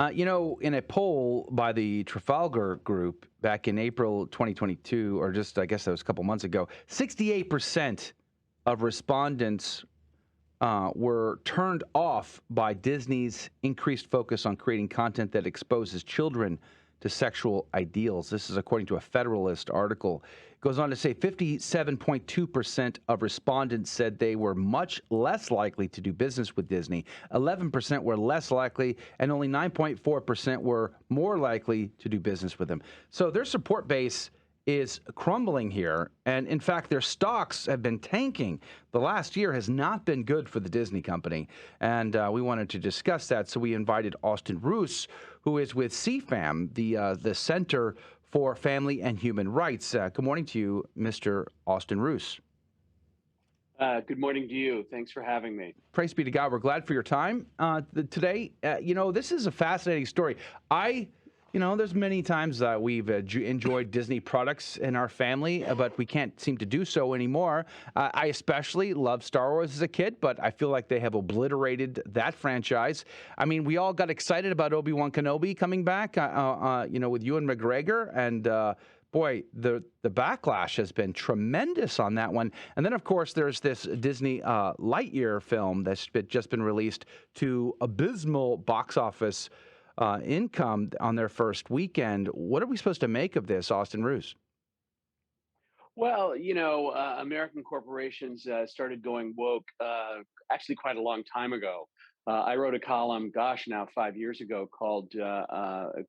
In a poll by the Trafalgar Group back in April 2022, or just I guess that was a couple months ago, 68% of respondents were turned off by Disney's increased focus on creating content that exposes children to sexual ideals. This is according to a Federalist article. It goes on to say 57.2% of respondents said they were much less likely to do business with Disney. 11% were less likely, and only 9.4% were more likely to do business with them. So their support base is crumbling here. And in fact, their stocks have been tanking. The last year has not been good for the Disney company. And we wanted to discuss that. So we invited Austin Ruse, who is with CFAM, the Center for Family and Human Rights. Good morning to you, Mr. Austin Ruse. Good morning to you. Thanks for having me. Praise be to God. We're glad for your time today. This is a fascinating story. There's many times that we've enjoyed Disney products in our family, but we can't seem to do so anymore. I especially loved Star Wars as a kid, but I feel like they have obliterated that franchise. I mean, we all got excited about Obi-Wan Kenobi coming back, with Ewan McGregor, and boy, the backlash has been tremendous on that one. And then, of course, there's this Disney Lightyear film that's just been released to abysmal box office income on their first weekend. What are we supposed to make of this, Austin Ruse? Well, American corporations started going woke actually quite a long time ago. I wrote a column, gosh, now 5 years ago, called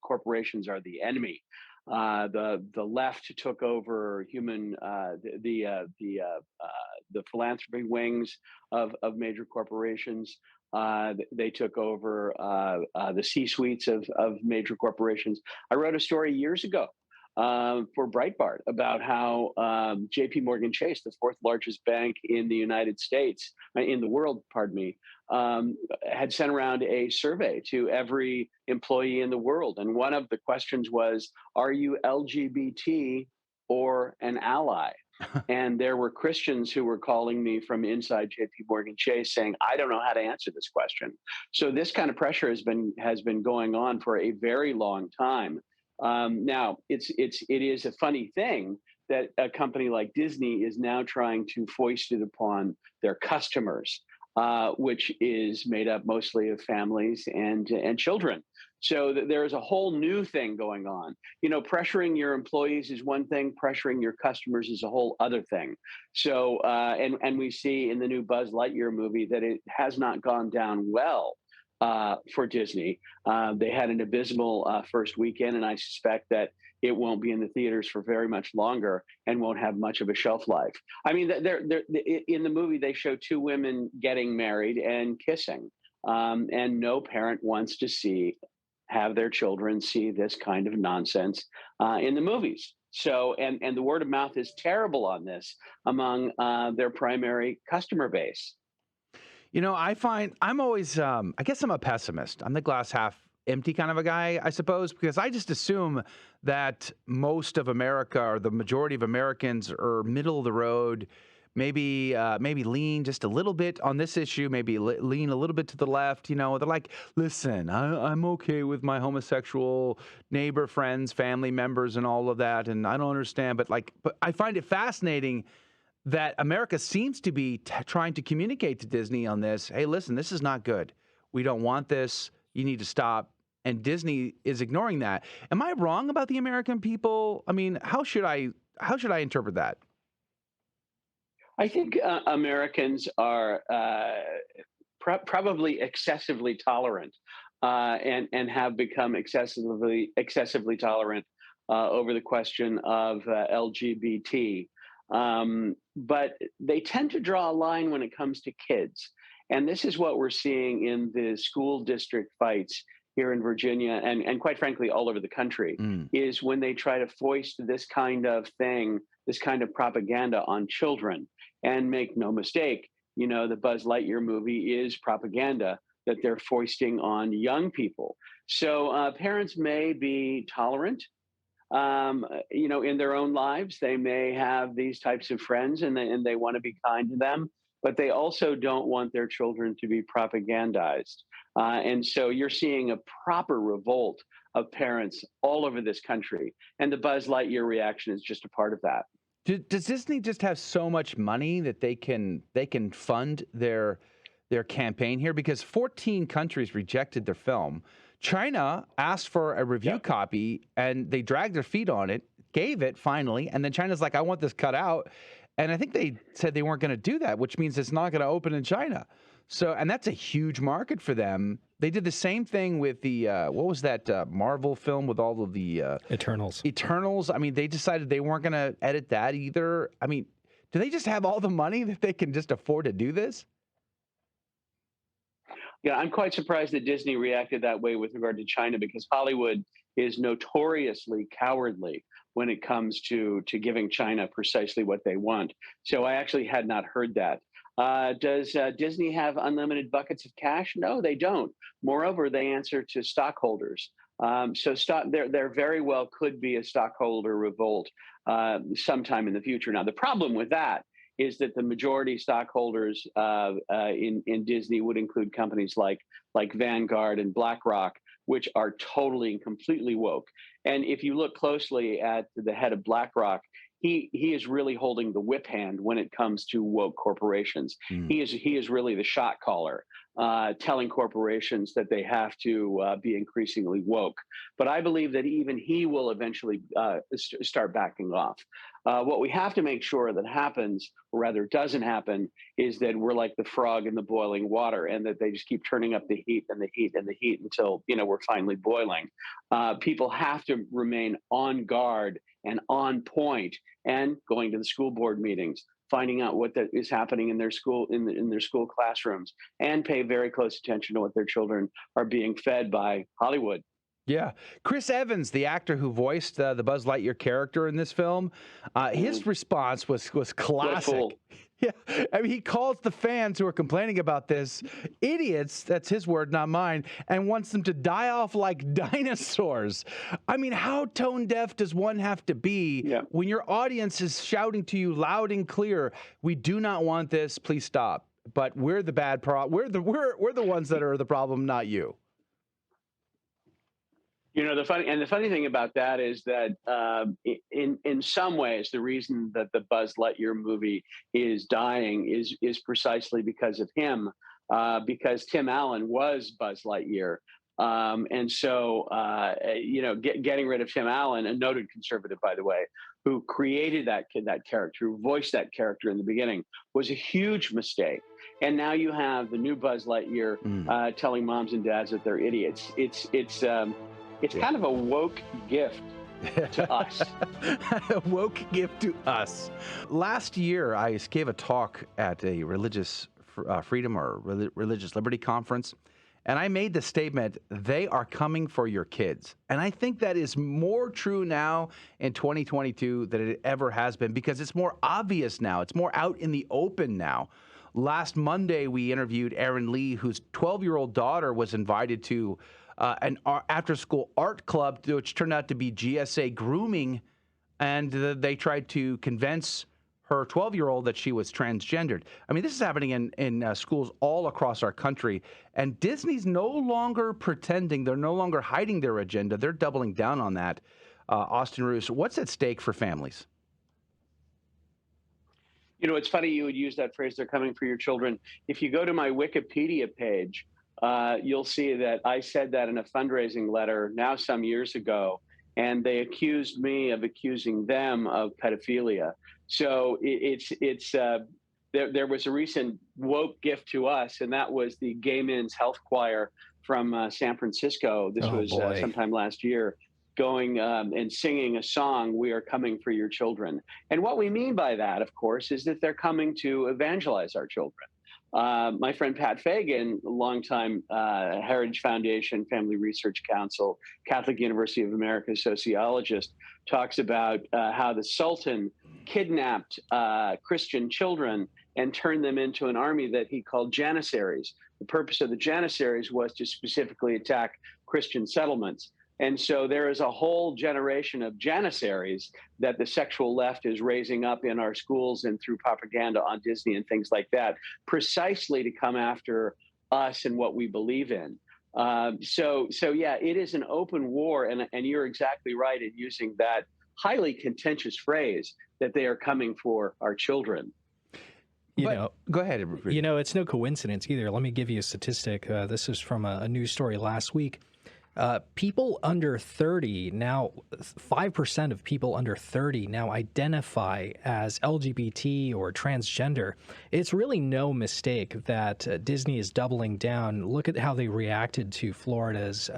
"Corporations Are the Enemy." The left took over the philanthropy wings of major corporations. They took over the C-suites of major corporations. I wrote a story years ago for Breitbart about how J.P. Morgan Chase, the fourth largest bank in the United States, in the world, pardon me, had sent around a survey to every employee in the world. And one of the questions was, are you LGBT or an ally? And there were Christians who were calling me from inside JP Morgan Chase saying, I don't know how to answer this question. So this kind of pressure has been going on for a very long time. Now it is a funny thing that a company like Disney is now trying to foist it upon their customers, which is made up mostly of families and children. So there is a whole new thing going on. Pressuring your employees is one thing; pressuring your customers is a whole other thing. So, and we see in the new Buzz Lightyear movie that it has not gone down well for Disney. They had an abysmal first weekend, and I suspect that it won't be in the theaters for very much longer and won't have much of a shelf life. I mean, in the movie, they show two women getting married and kissing, and no parent wants to have their children see this kind of nonsense in the movies. So, and the word of mouth is terrible on this among their primary customer base. I find I'm always, I guess I'm a pessimist. I'm the glass half empty kind of a guy, I suppose, because I just assume that most of America or the majority of Americans are middle of the road, maybe lean just a little bit on this issue, maybe lean a little bit to the left. They're like, listen, I'm okay with my homosexual neighbor, friends, family members, and all of that, and I don't understand. But I find it fascinating that America seems to be trying to communicate to Disney on this. Hey, listen, this is not good. We don't want this. You need to stop. And Disney is ignoring that. Am I wrong about the American people? I mean, how should I interpret that? I think Americans are probably excessively tolerant and have become excessively tolerant over the question of LGBT. But they tend to draw a line when it comes to kids. And this is what we're seeing in the school district fights here in Virginia and quite frankly, all over the country, is when they try to foist this kind of thing, this kind of propaganda on children. And make no mistake, the Buzz Lightyear movie is propaganda that they're foisting on young people. So parents may be tolerant, in their own lives. They may have these types of friends and they want to be kind to them. but they also don't want their children to be propagandized. And so you're seeing a proper revolt of parents all over this country. And the Buzz Lightyear reaction is just a part of that. Does Disney just have so much money that they can fund their campaign here? Because 14 countries rejected their film. China asked for a review Yep. copy, and they dragged their feet on it, gave it finally, and then China's like, "I want this cut out," and I think they said they weren't going to do that, which means it's not going to open in China. So, and that's a huge market for them. They did the same thing with the what was that Marvel film with all of the Eternals. Eternals. I mean, they decided they weren't going to edit that either. I mean, do they just have all the money that they can just afford to do this? Yeah, I'm quite surprised that Disney reacted that way with regard to China because Hollywood is notoriously cowardly when it comes to giving China precisely what they want. So I actually had not heard that. Does Disney have unlimited buckets of cash? No, they don't. Moreover, they answer to stockholders. So there very well could be a stockholder revolt sometime in the future. Now, the problem with that is that the majority stockholders in Disney would include companies like Vanguard and BlackRock, which are totally and completely woke. And if you look closely at the head of BlackRock, he is really holding the whip hand when it comes to woke corporations. Mm. He is really the shot caller, telling corporations that they have to be increasingly woke. But I believe that even he will eventually start backing off. What we have to make sure that happens, or rather doesn't happen, is that we're like the frog in the boiling water, and that they just keep turning up the heat and the heat and the heat until we're finally boiling. People have to remain on guard and on point, and going to the school board meetings, finding out what that is happening in their school in their school classrooms, and pay very close attention to what their children are being fed by Hollywood. Yeah. Chris Evans, the actor who voiced the Buzz Lightyear character in this film, his Mm. response was What a classic. fool. Yeah. I mean, he calls the fans who are complaining about this idiots, that's his word, not mine, and wants them to die off like dinosaurs. I mean, how tone deaf does one have to be Yeah. when your audience is shouting to you loud and clear, "We do not want this, please stop." But we're the bad we're the ones that are the problem, not you. The funny thing about that is that in some ways the reason that the Buzz Lightyear movie is dying is precisely because of him, because Tim Allen was Buzz Lightyear, and so getting rid of Tim Allen, a noted conservative by the way, who created that character, who voiced that character in the beginning, was a huge mistake. And now you have the new Buzz Lightyear Mm. telling moms and dads that they're idiots. It's Yeah. kind of a woke gift to us. A woke gift to us. Last year, I gave a talk at a religious freedom or religious liberty conference, and I made the statement, they are coming for your kids. And I think that is more true now in 2022 than it ever has been because it's more obvious now. It's more out in the open now. Last Monday, we interviewed Erin Lee, whose 12-year-old daughter was invited to an after-school art club, which turned out to be GSA grooming, and they tried to convince her 12-year-old that she was transgendered. I mean, this is happening in schools all across our country, and Disney's no longer pretending. They're no longer hiding their agenda. They're doubling down on that. Austin Ruse, what's at stake for families? It's funny you would use that phrase, they're coming for your children. If you go to my Wikipedia page, you'll see that I said that in a fundraising letter now some years ago, and they accused me of accusing them of pedophilia. So there was a recent woke gift to us, and that was the Gay Men's Health Choir from San Francisco. This Oh was boy. sometime last year, going and singing a song, "We Are Coming for Your Children." And what we mean by that, of course, is that they're coming to evangelize our children. My friend Pat Fagan, longtime Heritage Foundation Family Research Council, Catholic University of America sociologist, talks about how the Sultan kidnapped Christian children and turned them into an army that he called Janissaries. The purpose of the Janissaries was to specifically attack Christian settlements. And so there is a whole generation of janissaries that the sexual left is raising up in our schools and through propaganda on Disney and things like that, precisely to come after us and what we believe in. So yeah, it is an open war, and you're exactly right in using that highly contentious phrase that they are coming for our children. Go ahead. It's no coincidence either. Let me give you a statistic. This is from a news story last week. People under 30 now, 5% of people under 30 now identify as LGBT or transgender. It's really no mistake that Disney is doubling down. Look at how they reacted to Florida's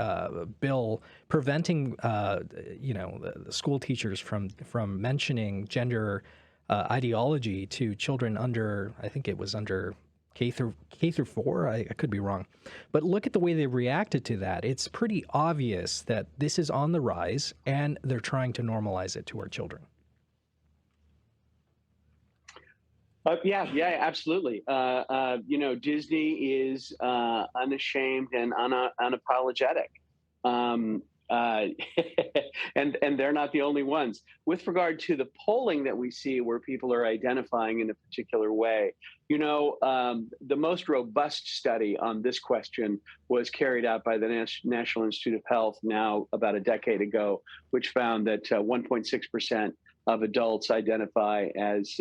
bill preventing, the school teachers from mentioning gender ideology to children under, I think it was under K through 4. I could be wrong, but look at the way they reacted to that. It's pretty obvious that this is on the rise, and they're trying to normalize it to our children. Yeah, absolutely. Disney is unashamed and unapologetic. And they're not the only ones. With regard to the polling that we see where people are identifying in a particular way, the most robust study on this question was carried out by the National Institute of Health now about a decade ago, which found that 1.6% of adults identify as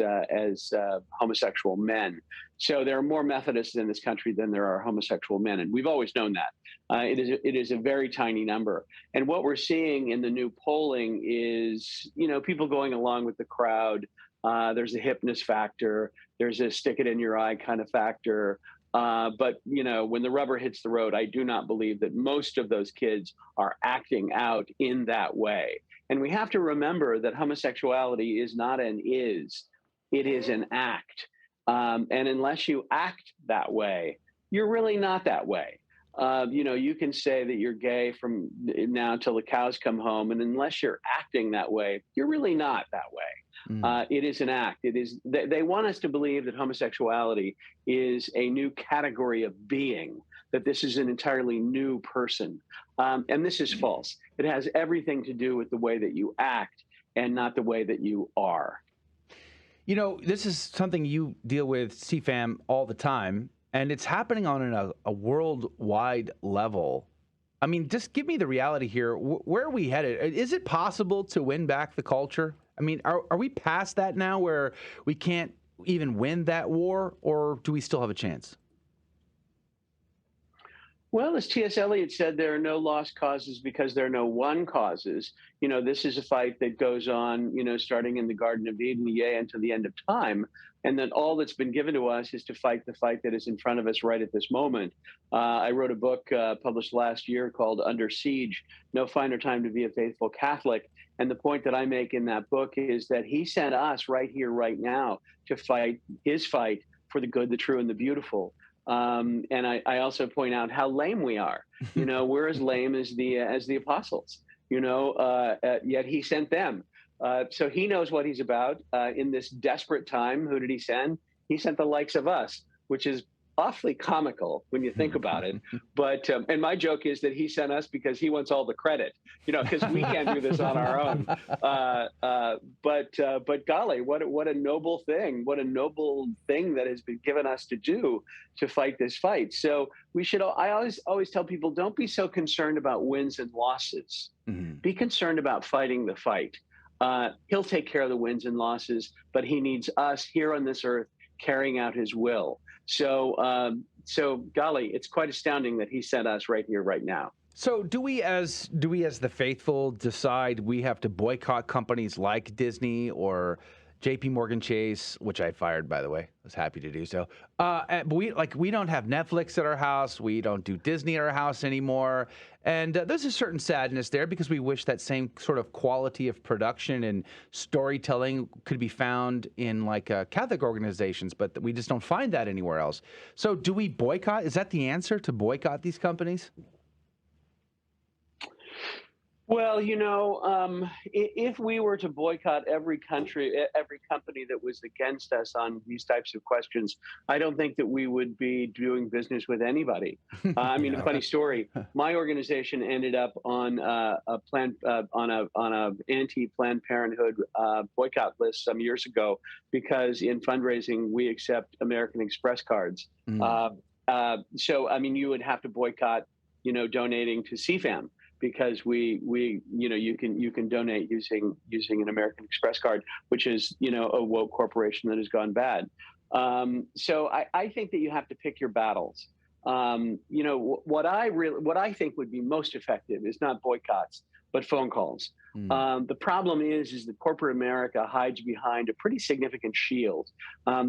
homosexual men. So there are more Methodists in this country than there are homosexual men, and we've always known that. It is a very tiny number. And what we're seeing in the new polling is, people going along with the crowd. There's a hipness factor. There's a stick it in your eye kind of factor. But when the rubber hits the road, I do not believe that most of those kids are acting out in that way. And we have to remember that homosexuality is not an is, it is an act. And unless you act that way, you're really not that way. You can say that you're gay from now till the cows come home, and unless you're acting that way, you're really not that way. It is an act. It is. They want us to believe that homosexuality is a new category of being, that this is an entirely new person. And this is false. It has everything to do with the way that you act and not the way that you are. This is something you deal with, CFAM, all the time, and it's happening on a worldwide level. I mean, just give me the reality here. Where are we headed? Is it possible to win back the culture? I mean, are we past that now where we can't even win that war, or do we still have a chance? Well, as T.S. Eliot said, there are no lost causes because there are no won causes. This is a fight that goes on, starting in the Garden of Eden, yea, until the end of time. And that all that's been given to us is to fight the fight that is in front of us right at this moment. I wrote a book published last year called Under Siege, No Finer Time to Be a Faithful Catholic. And the point that I make in that book is that he sent us right here, right now, to fight his fight for the good, the true, and the beautiful. And I also point out how lame we are. We're as lame as the apostles. Yet he sent them. So he knows what he's about. In this desperate time, who did he send? He sent the likes of us, which is awfully comical when you think about it. But and my joke is that he sent us because he wants all the credit, because we can't do this on our own. But golly, what a noble thing! What a noble thing that has been given us to do to fight this fight. So we should. I always tell people, don't be so concerned about wins and losses. Mm-hmm. Be concerned about fighting the fight. He'll take care of the wins and losses, but he needs us here on this earth carrying out his will. So golly, it's quite astounding that he sent us right here, right now. So do we as the faithful decide we have to boycott companies like Disney or JP Morgan Chase, which I fired, by the way. I was happy to do so. But we don't have Netflix at our house. We don't do Disney at our house anymore. And there's a certain sadness there because we wish that same sort of quality of production and storytelling could be found in Catholic organizations, but we just don't find that anywhere else. So do we boycott? Is that the answer, to boycott these companies? Well, if we were to boycott every country, every company that was against us on these types of questions, I don't think that we would be doing business with anybody. I mean, a Yeah. funny story. My organization ended up on a plan on a anti Planned Parenthood boycott list some years ago because in fundraising we accept American Express cards. Mm. So I mean, you would have to boycott, donating to CFAM because you can donate using an American Express card, which is a woke corporation that has gone bad. So I think that you have to pick your battles. What I think would be most effective is not boycotts but phone calls. Mm. The problem is that corporate America hides behind a pretty significant shield.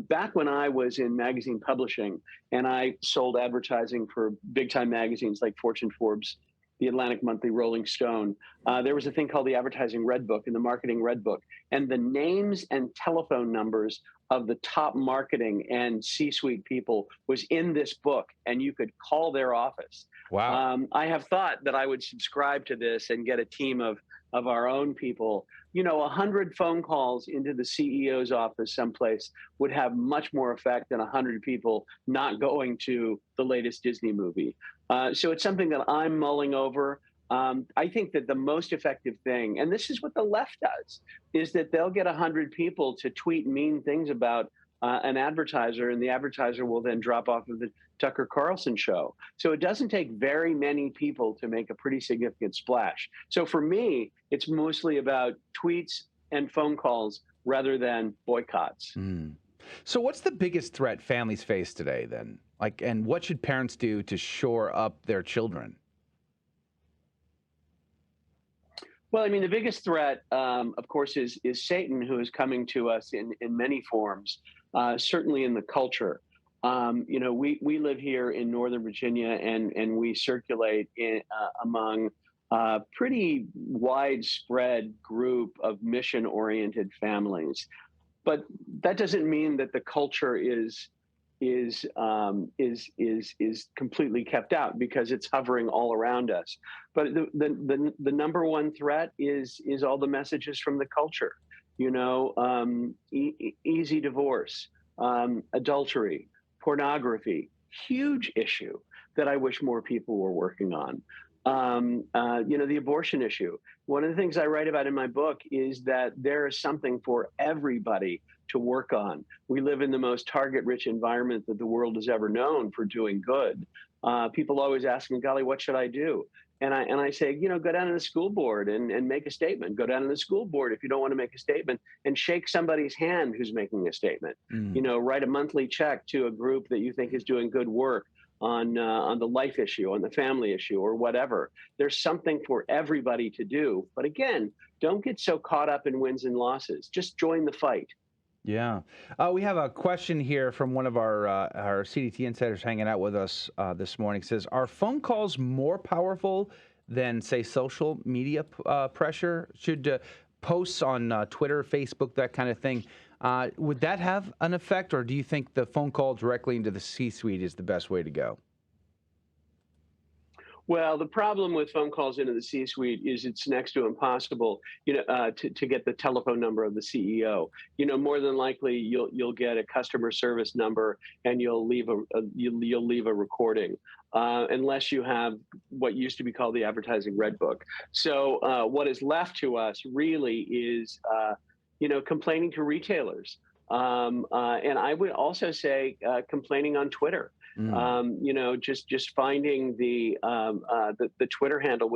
Back when I was in magazine publishing and I sold advertising for big time magazines like Fortune, Forbes, the Atlantic Monthly, Rolling Stone, there was a thing called the Advertising Red Book and the Marketing Red Book. And the names and telephone numbers of the top marketing and C-suite people was in this book, and you could call their office. Wow. I have thought that I would subscribe to this and get a team of our own people. 100 phone calls into the CEO's office someplace would have much more effect than 100 people not going to the latest Disney movie. So it's something that I'm mulling over. I think that the most effective thing, and this is what the left does, is that they'll get 100 people to tweet mean things about an advertiser, and the advertiser will then drop off of the Tucker Carlson show. So it doesn't take very many people to make a pretty significant splash. So for me, it's mostly about tweets and phone calls rather than boycotts. Mm. So what's the biggest threat families face today then? And what should parents do to shore up their children? Well, I mean, the biggest threat, of course, is Satan, who is coming to us in many forms, certainly in the culture. We live here in Northern Virginia, and we circulate among a pretty widespread group of mission-oriented families. But that doesn't mean that the culture is completely kept out, because it's hovering all around us. But the number one threat is all the messages from the culture. Easy divorce, adultery, pornography, huge issue that I wish more people were working on. The abortion issue. One of the things I write about in my book is that there is something for everybody to work on. We live in the most target-rich environment that the world has ever known for doing good. People always ask me, golly, what should I do? And I say, go down to the school board and make a statement. Go down to the school board if you don't want to make a statement, and shake somebody's hand who's making a statement. Mm. Write a monthly check to a group that you think is doing good work on the life issue, on the family issue, or whatever. There's something for everybody to do. But again, don't get so caught up in wins and losses. Just join the fight. Yeah. We have a question here from one of our CDT insiders hanging out with us this morning. It says, are phone calls more powerful than, say, social media pressure? Should posts on Twitter, Facebook, that kind of thing, would that have an effect, or do you think the phone call directly into the C-suite is the best way to go? Well, the problem with phone calls into the C-suite is it's next to impossible, to get the telephone number of the CEO. More than likely you'll get a customer service number, and you'll leave a recording, unless you have what used to be called the Advertising Red Book. So what is left to us really is complaining to retailers, and I would also say complaining on Twitter. Just finding the Twitter handle,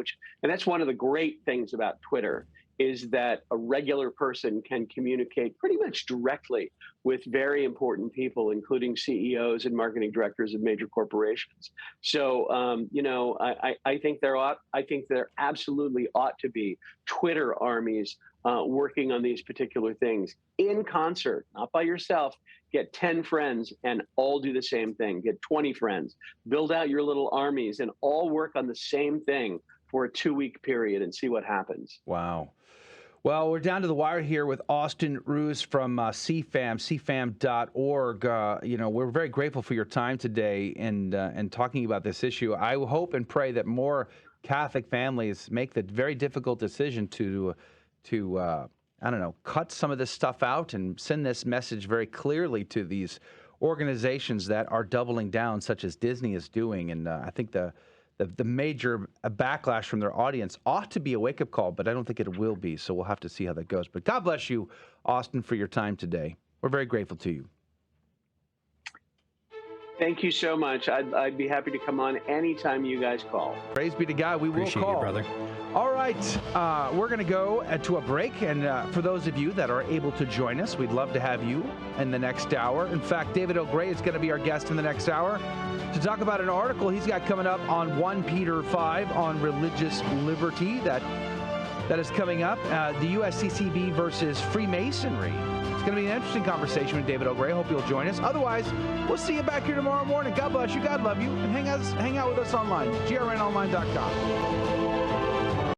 and that's one of the great things about Twitter, is that a regular person can communicate pretty much directly with very important people, including CEOs and marketing directors of major corporations. So, I think there absolutely ought to be Twitter armies working on these particular things in concert, not by yourself. Get 10 friends and all do the same thing. Get 20 friends, build out your little armies, and all work on the same thing for a 2-week period and see what happens. Wow. Well, we're down to the wire here with Austin Ruse from cfam.org. We're very grateful for your time today and talking about this issue. I hope and pray that more Catholic families make the very difficult decision to I don't know, cut some of this stuff out and send this message very clearly to these organizations that are doubling down, such as Disney is doing. And I think the major backlash from their audience ought to be a wake-up call, but I don't think it will be. So we'll have to see how that goes. But God bless you, Austin, for your time today. We're very grateful to you. Thank you so much. I'd be happy to come on anytime you guys call. Praise be to God. We Appreciate will call. you, brother. All right. We're going to go to a break. And for those of you that are able to join us, we'd love to have you in the next hour. In fact, David O'Gray is going to be our guest in the next hour to talk about an article he's got coming up on 1 Peter 5 on religious liberty that is coming up. The USCCB versus Freemasonry. It's going to be an interesting conversation with David O'Gray. Hope you'll join us. Otherwise, we'll see you back here tomorrow morning. God bless you. God love you. And hang out with us online. grnonline.com.